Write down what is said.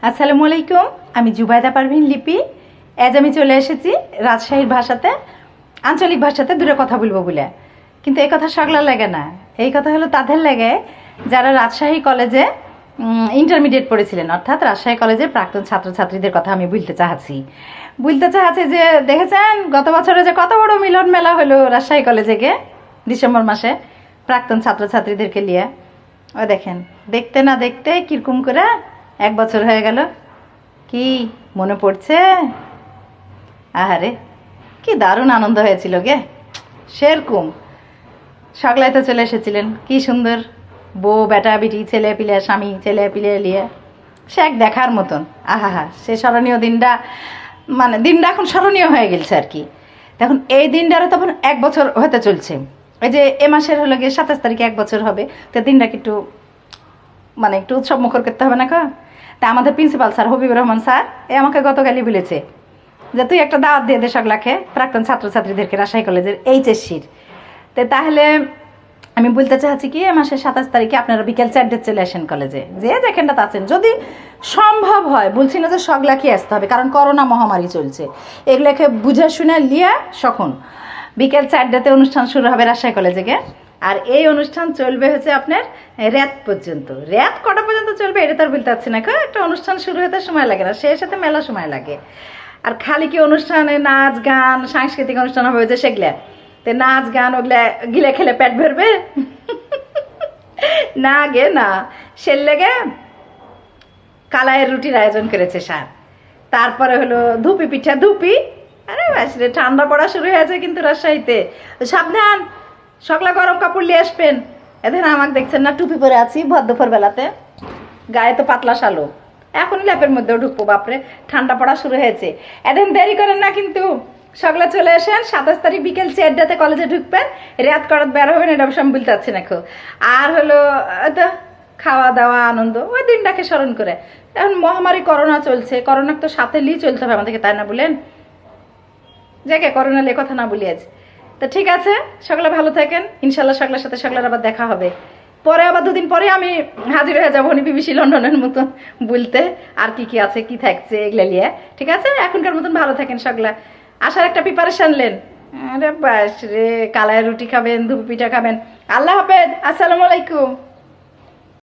আসসালামু আলাইকুম। আমি জুবাইদা পারভিন লিপি। আজ আমি চলে এসেছি রাজশাহীর ভাষাতে, আঞ্চলিক ভাষাতে দূরে কথা বলবো বলে। কিন্তু এই কথা সকলের লাগে না, এই কথা হলো তাদের লাগে যারা রাজশাহী কলেজে ইন্টারমিডিয়েট পড়েছিলেন, অর্থাৎ রাজশাহী কলেজের প্রাক্তন ছাত্রছাত্রীদের কথা আমি বলতে চাচ্ছি যে দেখেছেন গত বছরে যে কত বড় মিলন মেলা হলো রাজশাহী কলেজে গিয়ে ডিসেম্বর মাসে প্রাক্তন ছাত্রছাত্রীদেরকে নিয়ে। ও দেখেন, দেখতে না দেখতে কিরকম করে 1 বছর হয়ে গেল। কি মনে পড়ছে? আহারে, কি দারুণ আনন্দ হয়েছিল গে। সেরকম সকলাই তো চলে এসেছিলেন, কি সুন্দর বউ বেটা বিটি ছেলে পিলে স্বামী ছেলে পিলে নিয়ে, সে এক দেখার মতন। আহা, সে স্মরণীয় দিনটা, মানে দিনটা এখন স্মরণীয় হয়ে গেছে আর কি। দেখুন এই দিনটারও তখন 1 বছর হতে চলছে। এই যে এ মাসের হলো গিয়ে 27 তারিখে 1 বছর হবে। তো দিনটাকে একটু একটু উৎসব মুখর করতে হবে না? তা আমাদের principal sir Habibur Rahman sir আমাকে গতকালই বলেছে যে তুই একটা দাওয়াত দিয়ে দে সকলাকে, প্রাক্তন ছাত্রছাত্রীদেরকে রাজশাহী কলেজের এইচএসসির। তো তাহলে আমি বলতে চাচ্ছি কি, এ মাসের 27 তারিখে আপনারা বিকেল 4টায় চলে আসেন কলেজে, যে যেখানটাতে আছেন, যদি সম্ভব হয়। বলছি না যে সকলাকে আসতে হবে, কারণ করোনা মহামারী চলছে। এগুলোকে বুঝে শুনে লিয়া সখন বিকেল 4টাতে অনুষ্ঠান শুরু হবে রাজশাহী কলেজে গিয়ে। আর এই অনুষ্ঠান চলবে হচ্ছে আপনার রাত পর্যন্ত। রাত কটা পর্যন্ত চলবে এটা তো আর বলতে পারছি না। একটা অনুষ্ঠান শুরু হতে সময় লাগে না, শেষ হতে মেলা সময় লাগে। আর খালি কি অনুষ্ঠানে নাচ গান সাংস্কৃতিক অনুষ্ঠান হবে যে সেগুলা, তো নাচ গান ওগুলা গিলে খেলে পেট ভরবে না গে না। সে লেগে কালাইয়ের রুটির আয়োজন করেছে স্যার। তারপরে হলো ধুপি পিঠা ধুপি। আরে বাস রে, ঠান্ডা পড়া শুরু হয়েছে কিন্তু রাজশাহীতে। সাবধান, সকলা গরম কাপড় নিয়ে আসবেন। এদের আমাকে দেখছেন না, টুপি পরে আছি ভর দুপুর বেলাতে, গায়ে তো পাতলা শালো, এখন ল্যাপের মধ্যেও ঢুকবো। বাপরে, ঠান্ডা পড়া শুরু হয়েছে। এদিন দেরি করেন না কিন্তু, সকলে চলে আসেন। 27 তারিখ বিকেল 4টাতে কলেজে ঢুকবেন, রাত করাত বের হবেন, এটা অবশ্য আমি বলতে পারছি না। আর হলো তো খাওয়া দাওয়া আনন্দ, ওই দিনটাকে স্মরণ করে। এখন মহামারী করোনা চলছে, করোনা তো সাথে নিয়ে চলতে হবে আমাদেরকে, তাই না বলেন? যাকে করোনা নিয়ে কথা না বলি আজ। তো ঠিক আছে, সকলে ভালো থাকেন। ইনশাল্লাহ সকলের সাথে সকলের আবার দেখা হবে। পরে আবার 2 দিন পরে আমি হাজির হয়ে যাবো বিবিসি লন্ডনের মতো বলতে, আর কি কি আছে কি থাকছে এগুলো নিয়ে। ঠিক আছে, এখনকার মতন ভালো থাকেন সকলে। আসার একটা প্রিপারেশন নেন। আরে বাস রে, কালাই রুটি খাবেন, ধুপি পিঠা খাবেন। আল্লাহ হাফেজ, আসসালামু আলাইকুম।